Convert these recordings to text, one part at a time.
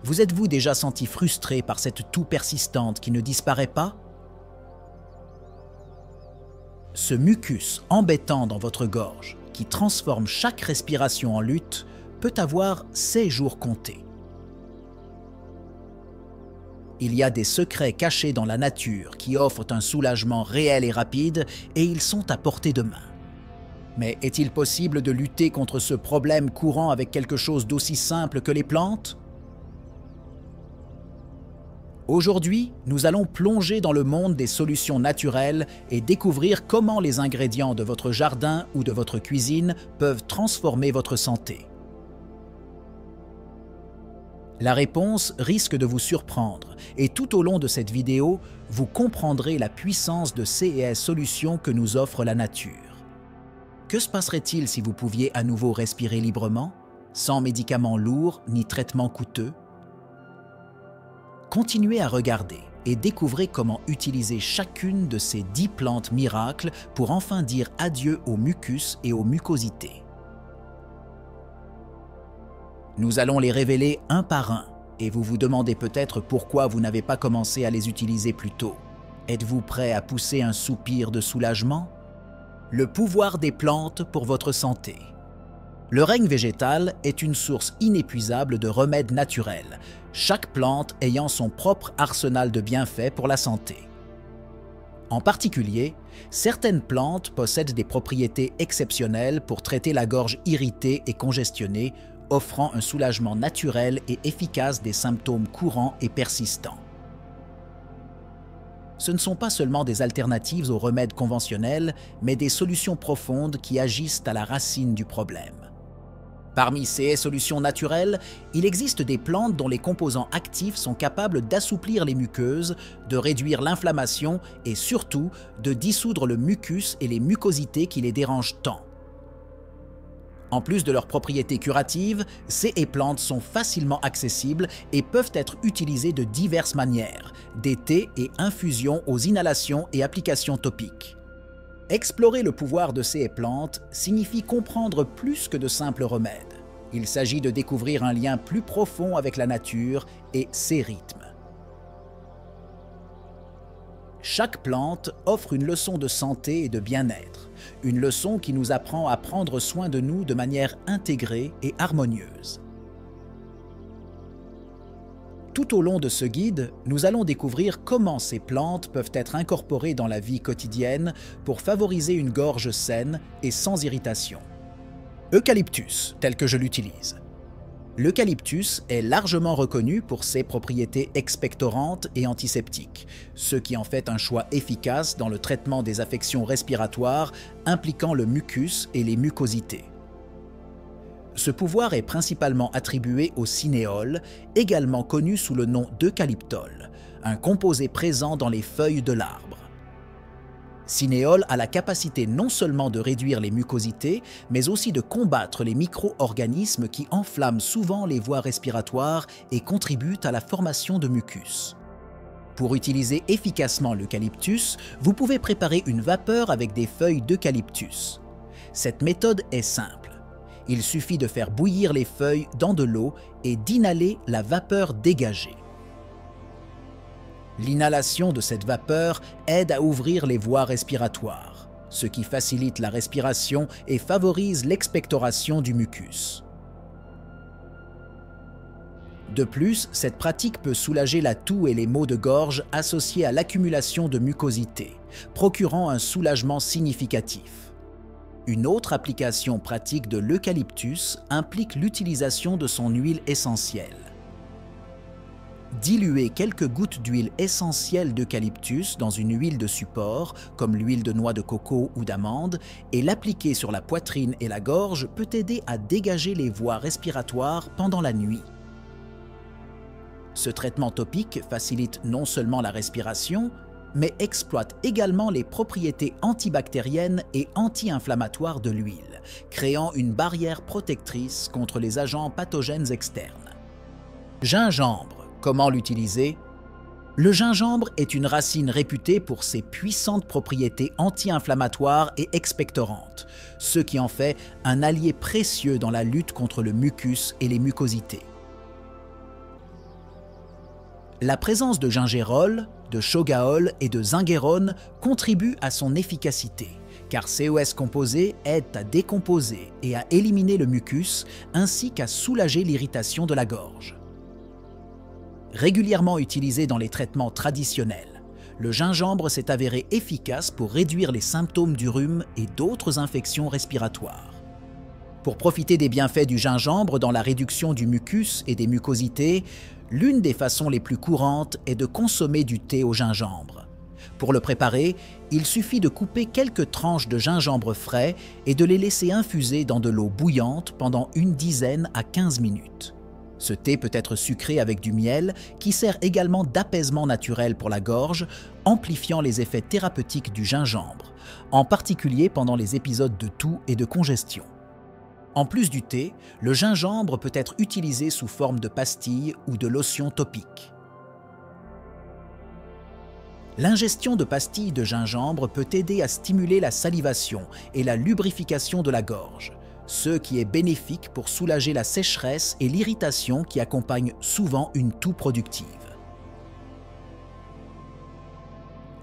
Vous êtes-vous déjà senti frustré par cette toux persistante qui ne disparaît pas? Ce mucus embêtant dans votre gorge, qui transforme chaque respiration en lutte, peut avoir ses jours comptés. Il y a des secrets cachés dans la nature qui offrent un soulagement réel et rapide, et ils sont à portée de main. Mais est-il possible de lutter contre ce problème courant avec quelque chose d'aussi simple que les plantes? Aujourd'hui, nous allons plonger dans le monde des solutions naturelles et découvrir comment les ingrédients de votre jardin ou de votre cuisine peuvent transformer votre santé. La réponse risque de vous surprendre et tout au long de cette vidéo, vous comprendrez la puissance de ces solutions que nous offre la nature. Que se passerait-il si vous pouviez à nouveau respirer librement, sans médicaments lourds ni traitements coûteux? Continuez à regarder et découvrez comment utiliser chacune de ces 10 plantes miracles pour enfin dire adieu au mucus et aux mucosités. Nous allons les révéler un par un et vous vous demandez peut-être pourquoi vous n'avez pas commencé à les utiliser plus tôt. Êtes-vous prêt à pousser un soupir de soulagement? Le pouvoir des plantes pour votre santé. Le règne végétal est une source inépuisable de remèdes naturels, chaque plante ayant son propre arsenal de bienfaits pour la santé. En particulier, certaines plantes possèdent des propriétés exceptionnelles pour traiter la gorge irritée et congestionnée, offrant un soulagement naturel et efficace des symptômes courants et persistants. Ce ne sont pas seulement des alternatives aux remèdes conventionnels, mais des solutions profondes qui agissent à la racine du problème. Parmi ces solutions naturelles, il existe des plantes dont les composants actifs sont capables d'assouplir les muqueuses, de réduire l'inflammation et surtout de dissoudre le mucus et les mucosités qui les dérangent tant. En plus de leurs propriétés curatives, ces plantes sont facilement accessibles et peuvent être utilisées de diverses manières, des thés et infusions aux inhalations et applications topiques. Explorer le pouvoir de ces plantes signifie comprendre plus que de simples remèdes. Il s'agit de découvrir un lien plus profond avec la nature et ses rythmes. Chaque plante offre une leçon de santé et de bien-être, une leçon qui nous apprend à prendre soin de nous de manière intégrée et harmonieuse. Tout au long de ce guide, nous allons découvrir comment ces plantes peuvent être incorporées dans la vie quotidienne pour favoriser une gorge saine et sans irritation. Eucalyptus, tel que je l'utilise. L'eucalyptus est largement reconnu pour ses propriétés expectorantes et antiseptiques, ce qui en fait un choix efficace dans le traitement des affections respiratoires impliquant le mucus et les mucosités. Ce pouvoir est principalement attribué au cinéole, également connu sous le nom d'eucalyptol, un composé présent dans les feuilles de l'arbre. Cinéole a la capacité non seulement de réduire les mucosités, mais aussi de combattre les micro-organismes qui enflamment souvent les voies respiratoires et contribuent à la formation de mucus. Pour utiliser efficacement l'eucalyptus, vous pouvez préparer une vapeur avec des feuilles d'eucalyptus. Cette méthode est simple. Il suffit de faire bouillir les feuilles dans de l'eau et d'inhaler la vapeur dégagée. L'inhalation de cette vapeur aide à ouvrir les voies respiratoires, ce qui facilite la respiration et favorise l'expectoration du mucus. De plus, cette pratique peut soulager la toux et les maux de gorge associés à l'accumulation de mucosité, procurant un soulagement significatif. Une autre application pratique de l'eucalyptus implique l'utilisation de son huile essentielle. Diluer quelques gouttes d'huile essentielle d'eucalyptus dans une huile de support, comme l'huile de noix de coco ou d'amande, et l'appliquer sur la poitrine et la gorge peut aider à dégager les voies respiratoires pendant la nuit. Ce traitement topique facilite non seulement la respiration, mais exploite également les propriétés antibactériennes et anti-inflammatoires de l'huile, créant une barrière protectrice contre les agents pathogènes externes. Gingembre. Comment l'utiliser? Le gingembre est une racine réputée pour ses puissantes propriétés anti-inflammatoires et expectorantes, ce qui en fait un allié précieux dans la lutte contre le mucus et les mucosités. La présence de gingérol, de shogaol et de zinguérone contribue à son efficacité, car COS composés aident à décomposer et à éliminer le mucus ainsi qu'à soulager l'irritation de la gorge. Régulièrement utilisé dans les traitements traditionnels, le gingembre s'est avéré efficace pour réduire les symptômes du rhume et d'autres infections respiratoires. Pour profiter des bienfaits du gingembre dans la réduction du mucus et des mucosités, l'une des façons les plus courantes est de consommer du thé au gingembre. Pour le préparer, il suffit de couper quelques tranches de gingembre frais et de les laisser infuser dans de l'eau bouillante pendant une dizaine à 15 minutes. Ce thé peut être sucré avec du miel qui sert également d'apaisement naturel pour la gorge, amplifiant les effets thérapeutiques du gingembre, en particulier pendant les épisodes de toux et de congestion. En plus du thé, le gingembre peut être utilisé sous forme de pastilles ou de lotion topique. L'ingestion de pastilles de gingembre peut aider à stimuler la salivation et la lubrification de la gorge, ce qui est bénéfique pour soulager la sécheresse et l'irritation qui accompagnent souvent une toux productive.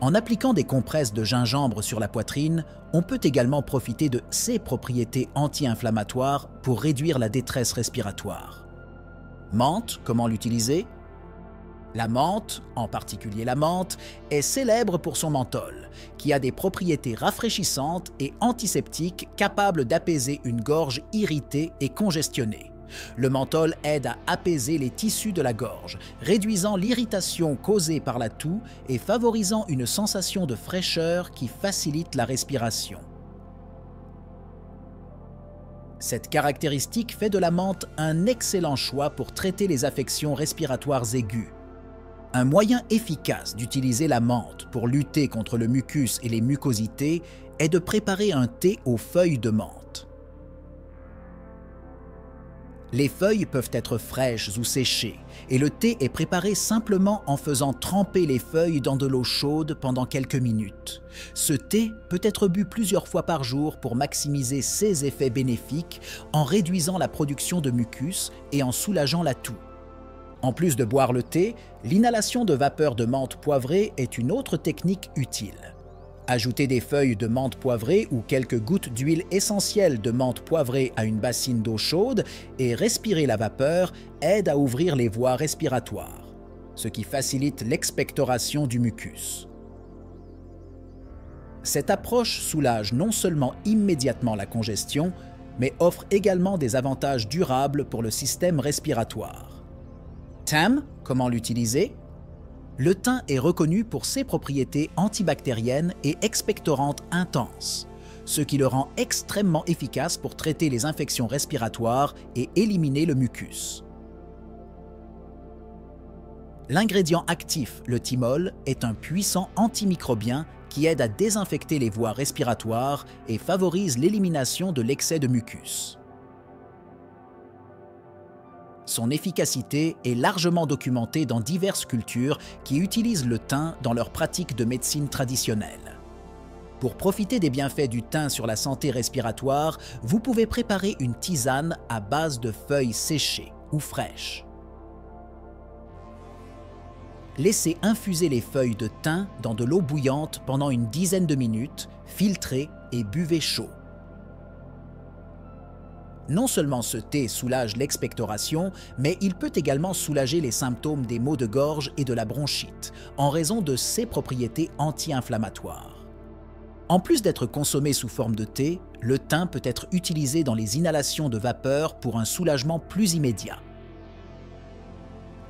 En appliquant des compresses de gingembre sur la poitrine, on peut également profiter de ses propriétés anti-inflammatoires pour réduire la détresse respiratoire. Menthe, comment l'utiliser? La menthe, en particulier la menthe, est célèbre pour son menthol, qui a des propriétés rafraîchissantes et antiseptiques capables d'apaiser une gorge irritée et congestionnée. Le menthol aide à apaiser les tissus de la gorge, réduisant l'irritation causée par la toux et favorisant une sensation de fraîcheur qui facilite la respiration. Cette caractéristique fait de la menthe un excellent choix pour traiter les affections respiratoires aiguës. Un moyen efficace d'utiliser la menthe pour lutter contre le mucus et les mucosités est de préparer un thé aux feuilles de menthe. Les feuilles peuvent être fraîches ou séchées, et le thé est préparé simplement en faisant tremper les feuilles dans de l'eau chaude pendant quelques minutes. Ce thé peut être bu plusieurs fois par jour pour maximiser ses effets bénéfiques en réduisant la production de mucus et en soulageant la toux. En plus de boire le thé, l'inhalation de vapeur de menthe poivrée est une autre technique utile. Ajouter des feuilles de menthe poivrée ou quelques gouttes d'huile essentielle de menthe poivrée à une bassine d'eau chaude et respirer la vapeur aide à ouvrir les voies respiratoires, ce qui facilite l'expectoration du mucus. Cette approche soulage non seulement immédiatement la congestion, mais offre également des avantages durables pour le système respiratoire. Thym, comment l'utiliser? Le thym est reconnu pour ses propriétés antibactériennes et expectorantes intenses, ce qui le rend extrêmement efficace pour traiter les infections respiratoires et éliminer le mucus. L'ingrédient actif, le thymol, est un puissant antimicrobien qui aide à désinfecter les voies respiratoires et favorise l'élimination de l'excès de mucus. Son efficacité est largement documentée dans diverses cultures qui utilisent le thym dans leurs pratiques de médecine traditionnelle. Pour profiter des bienfaits du thym sur la santé respiratoire, vous pouvez préparer une tisane à base de feuilles séchées ou fraîches. Laissez infuser les feuilles de thym dans de l'eau bouillante pendant une dizaine de minutes, filtrez et buvez chaud. Non seulement ce thé soulage l'expectoration, mais il peut également soulager les symptômes des maux de gorge et de la bronchite, en raison de ses propriétés anti-inflammatoires. En plus d'être consommé sous forme de thé, le thym peut être utilisé dans les inhalations de vapeur pour un soulagement plus immédiat.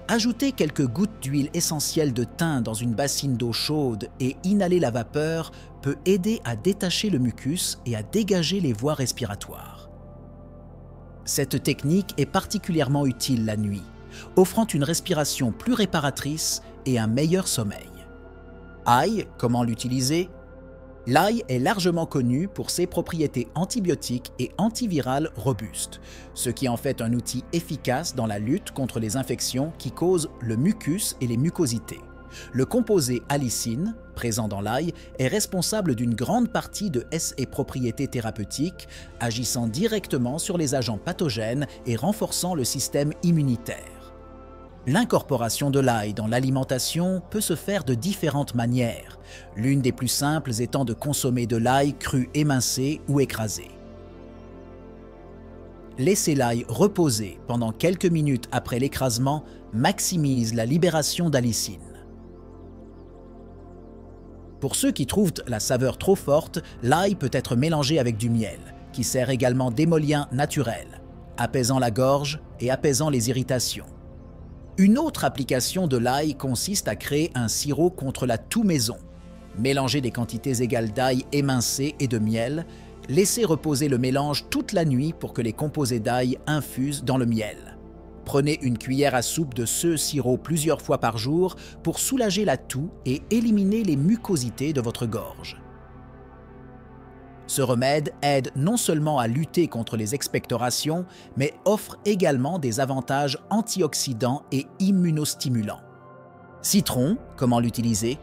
Ajouter quelques gouttes d'huile essentielle de thym dans une bassine d'eau chaude et inhaler la vapeur peut aider à détacher le mucus et à dégager les voies respiratoires. Cette technique est particulièrement utile la nuit, offrant une respiration plus réparatrice et un meilleur sommeil. Ail, comment l'utiliser? L'ail est largement connu pour ses propriétés antibiotiques et antivirales robustes, ce qui en fait un outil efficace dans la lutte contre les infections qui causent le mucus et les mucosités. Le composé allicine, présent dans l'ail, est responsable d'une grande partie de ses propriétés thérapeutiques, agissant directement sur les agents pathogènes et renforçant le système immunitaire. L'incorporation de l'ail dans l'alimentation peut se faire de différentes manières, l'une des plus simples étant de consommer de l'ail cru émincé ou écrasé. Laisser l'ail reposer pendant quelques minutes après l'écrasement maximise la libération d'allicine. Pour ceux qui trouvent la saveur trop forte, l'ail peut être mélangé avec du miel, qui sert également d'émollient naturel, apaisant la gorge et apaisant les irritations. Une autre application de l'ail consiste à créer un sirop contre la toux maison. Mélangez des quantités égales d'ail émincé et de miel, laissez reposer le mélange toute la nuit pour que les composés d'ail infusent dans le miel. Prenez une cuillère à soupe de ce sirop plusieurs fois par jour pour soulager la toux et éliminer les mucosités de votre gorge. Ce remède aide non seulement à lutter contre les expectorations, mais offre également des avantages antioxydants et immunostimulants. Citron, comment l'utiliser?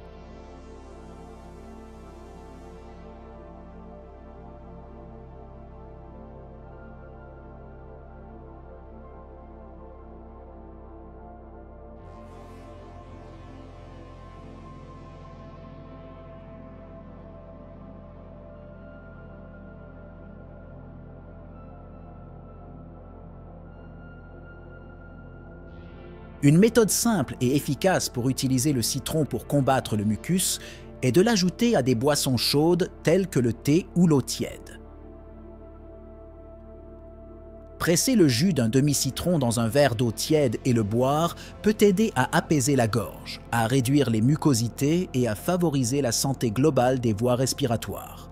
Une méthode simple et efficace pour utiliser le citron pour combattre le mucus est de l'ajouter à des boissons chaudes telles que le thé ou l'eau tiède. Presser le jus d'un demi-citron dans un verre d'eau tiède et le boire peut aider à apaiser la gorge, à réduire les mucosités et à favoriser la santé globale des voies respiratoires.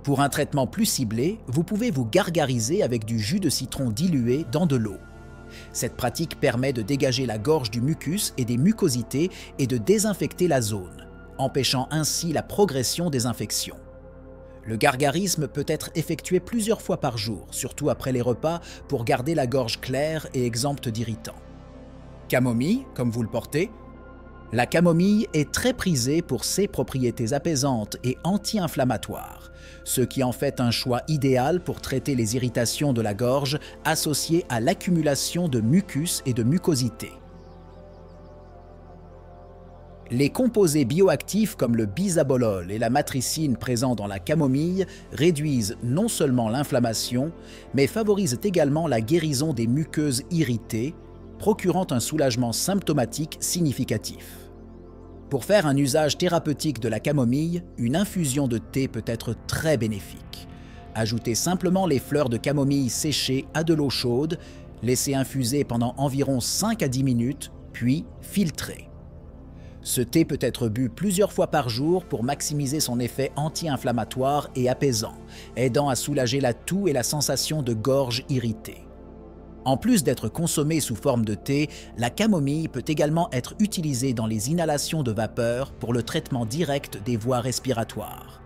Pour un traitement plus ciblé, vous pouvez vous gargariser avec du jus de citron dilué dans de l'eau. Cette pratique permet de dégager la gorge du mucus et des mucosités et de désinfecter la zone, empêchant ainsi la progression des infections. Le gargarisme peut être effectué plusieurs fois par jour, surtout après les repas, pour garder la gorge claire et exempte d'irritants. Camomille, comme vous le portez. La camomille est très prisée pour ses propriétés apaisantes et anti-inflammatoires, ce qui en fait un choix idéal pour traiter les irritations de la gorge associées à l'accumulation de mucus et de mucosité. Les composés bioactifs comme le bisabolol et la matricine présents dans la camomille réduisent non seulement l'inflammation, mais favorisent également la guérison des muqueuses irritées, procurant un soulagement symptomatique significatif. Pour faire un usage thérapeutique de la camomille, une infusion de thé peut être très bénéfique. Ajoutez simplement les fleurs de camomille séchées à de l'eau chaude, laissez infuser pendant environ 5 à 10 minutes, puis filtrez. Ce thé peut être bu plusieurs fois par jour pour maximiser son effet anti-inflammatoire et apaisant, aidant à soulager la toux et la sensation de gorge irritée. En plus d'être consommée sous forme de thé, la camomille peut également être utilisée dans les inhalations de vapeur pour le traitement direct des voies respiratoires.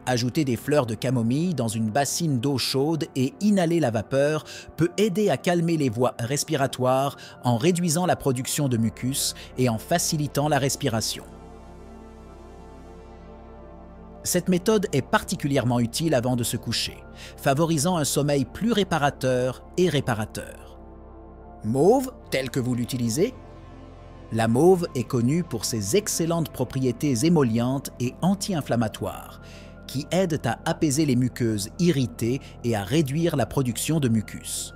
Ajouter des fleurs de camomille dans une bassine d'eau chaude et inhaler la vapeur peut aider à calmer les voies respiratoires en réduisant la production de mucus et en facilitant la respiration. Cette méthode est particulièrement utile avant de se coucher, favorisant un sommeil plus réparateur et réparateur. Mauve, tel que vous l'utilisez. La mauve est connue pour ses excellentes propriétés émollientes et anti-inflammatoires, qui aident à apaiser les muqueuses irritées et à réduire la production de mucus.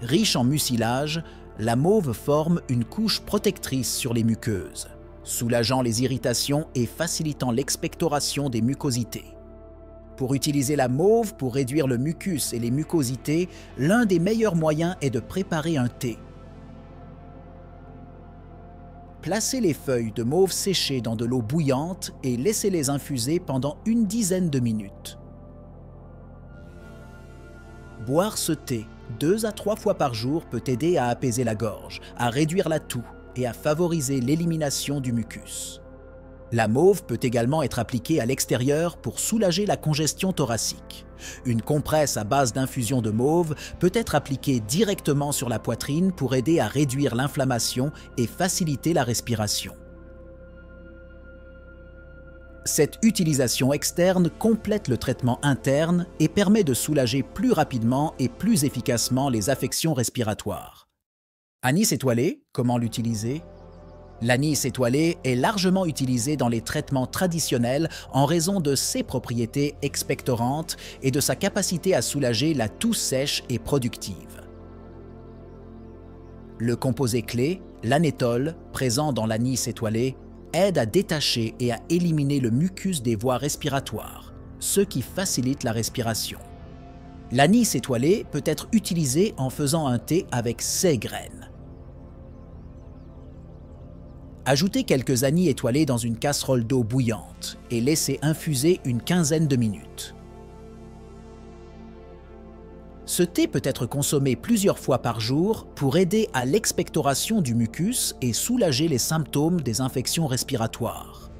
Riche en mucilage, la mauve forme une couche protectrice sur les muqueuses, soulageant les irritations et facilitant l'expectoration des mucosités. Pour utiliser la mauve pour réduire le mucus et les mucosités, l'un des meilleurs moyens est de préparer un thé. Placez les feuilles de mauve séchées dans de l'eau bouillante et laissez-les infuser pendant une dizaine de minutes. Boire ce thé 2 à 3 fois par jour peut aider à apaiser la gorge, à réduire la toux et à favoriser l'élimination du mucus. La mauve peut également être appliquée à l'extérieur pour soulager la congestion thoracique. Une compresse à base d'infusion de mauve peut être appliquée directement sur la poitrine pour aider à réduire l'inflammation et faciliter la respiration. Cette utilisation externe complète le traitement interne et permet de soulager plus rapidement et plus efficacement les affections respiratoires. Anis étoilé, comment l'utiliser? L'anis étoilé est largement utilisé dans les traitements traditionnels en raison de ses propriétés expectorantes et de sa capacité à soulager la toux sèche et productive. Le composé clé, l'anétol, présent dans l'anis étoilé, aide à détacher et à éliminer le mucus des voies respiratoires, ce qui facilite la respiration. L'anis étoilé peut être utilisé en faisant un thé avec ses graines. Ajoutez quelques anis étoilés dans une casserole d'eau bouillante et laissez infuser une quinzaine de minutes. Ce thé peut être consommé plusieurs fois par jour pour aider à l'expectoration du mucus et soulager les symptômes des infections respiratoires.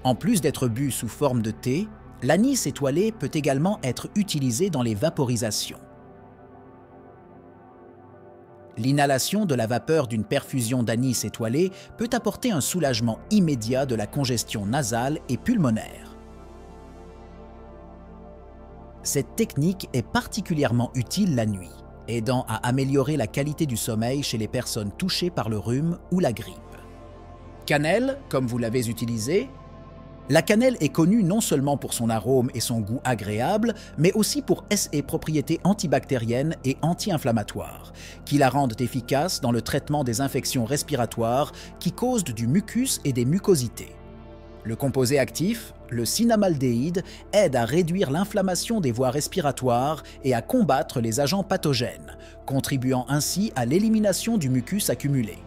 En plus d'être bu sous forme de thé, l'anis étoilé peut également être utilisé dans les vaporisations. L'inhalation de la vapeur d'une perfusion d'anis étoilé peut apporter un soulagement immédiat de la congestion nasale et pulmonaire. Cette technique est particulièrement utile la nuit, aidant à améliorer la qualité du sommeil chez les personnes touchées par le rhume ou la grippe. Cannelle, comme vous l'avez utilisé. La cannelle est connue non seulement pour son arôme et son goût agréable, mais aussi pour ses propriétés antibactériennes et anti-inflammatoires, qui la rendent efficace dans le traitement des infections respiratoires qui causent du mucus et des mucosités. Le composé actif, le cinnamaldéhyde, aide à réduire l'inflammation des voies respiratoires et à combattre les agents pathogènes, contribuant ainsi à l'élimination du mucus accumulé.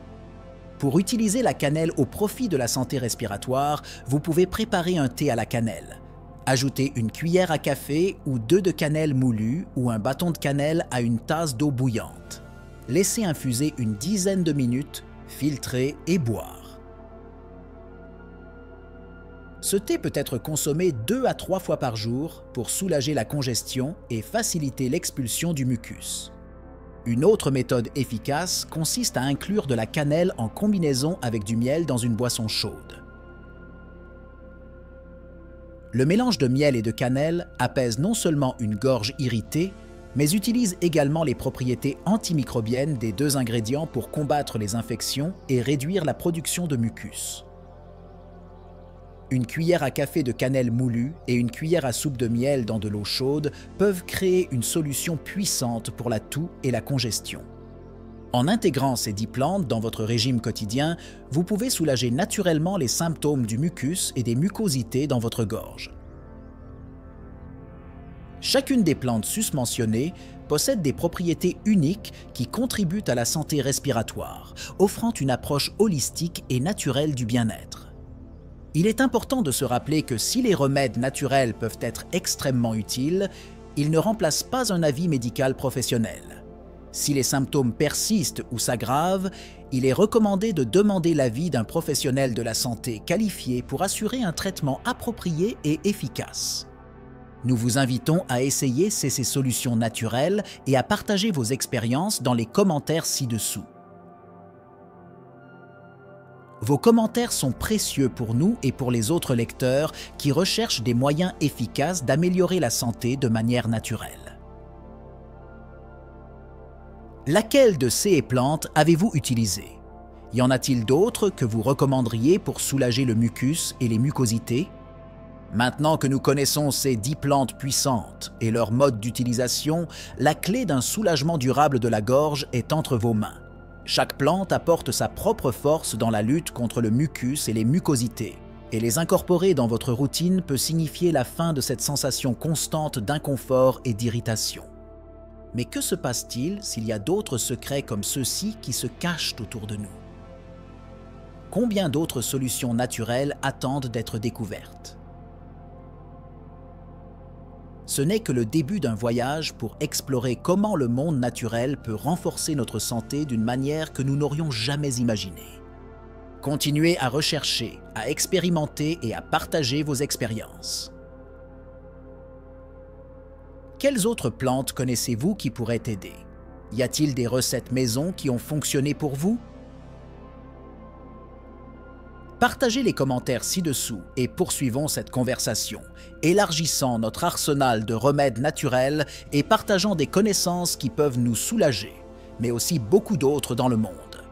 Pour utiliser la cannelle au profit de la santé respiratoire, vous pouvez préparer un thé à la cannelle. Ajoutez une cuillère à café ou 2 de cannelle moulue ou un bâton de cannelle à une tasse d'eau bouillante. Laissez infuser une dizaine de minutes, filtrer et boire. Ce thé peut être consommé 2 à 3 fois par jour pour soulager la congestion et faciliter l'expulsion du mucus. Une autre méthode efficace consiste à inclure de la cannelle en combinaison avec du miel dans une boisson chaude. Le mélange de miel et de cannelle apaise non seulement une gorge irritée, mais utilise également les propriétés antimicrobiennes des 2 ingrédients pour combattre les infections et réduire la production de mucus. Une cuillère à café de cannelle moulue et une cuillère à soupe de miel dans de l'eau chaude peuvent créer une solution puissante pour la toux et la congestion. En intégrant ces 10 plantes dans votre régime quotidien, vous pouvez soulager naturellement les symptômes du mucus et des mucosités dans votre gorge. Chacune des plantes susmentionnées possède des propriétés uniques qui contribuent à la santé respiratoire, offrant une approche holistique et naturelle du bien-être. Il est important de se rappeler que si les remèdes naturels peuvent être extrêmement utiles, ils ne remplacent pas un avis médical professionnel. Si les symptômes persistent ou s'aggravent, il est recommandé de demander l'avis d'un professionnel de la santé qualifié pour assurer un traitement approprié et efficace. Nous vous invitons à essayer ces solutions naturelles et à partager vos expériences dans les commentaires ci-dessous. Vos commentaires sont précieux pour nous et pour les autres lecteurs qui recherchent des moyens efficaces d'améliorer la santé de manière naturelle. Laquelle de ces plantes avez-vous utilisé? Y en a-t-il d'autres que vous recommanderiez pour soulager le mucus et les mucosités? Maintenant que nous connaissons ces 10 plantes puissantes et leur mode d'utilisation, la clé d'un soulagement durable de la gorge est entre vos mains. Chaque plante apporte sa propre force dans la lutte contre le mucus et les mucosités, et les incorporer dans votre routine peut signifier la fin de cette sensation constante d'inconfort et d'irritation. Mais que se passe-t-il s'il y a d'autres secrets comme ceux-ci qui se cachent autour de nous? Combien d'autres solutions naturelles attendent d'être découvertes? Ce n'est que le début d'un voyage pour explorer comment le monde naturel peut renforcer notre santé d'une manière que nous n'aurions jamais imaginée. Continuez à rechercher, à expérimenter et à partager vos expériences. Quelles autres plantes connaissez-vous qui pourraient aider? Y a-t-il des recettes maison qui ont fonctionné pour vous? Partagez les commentaires ci-dessous et poursuivons cette conversation, élargissant notre arsenal de remèdes naturels et partageant des connaissances qui peuvent nous soulager, mais aussi beaucoup d'autres dans le monde.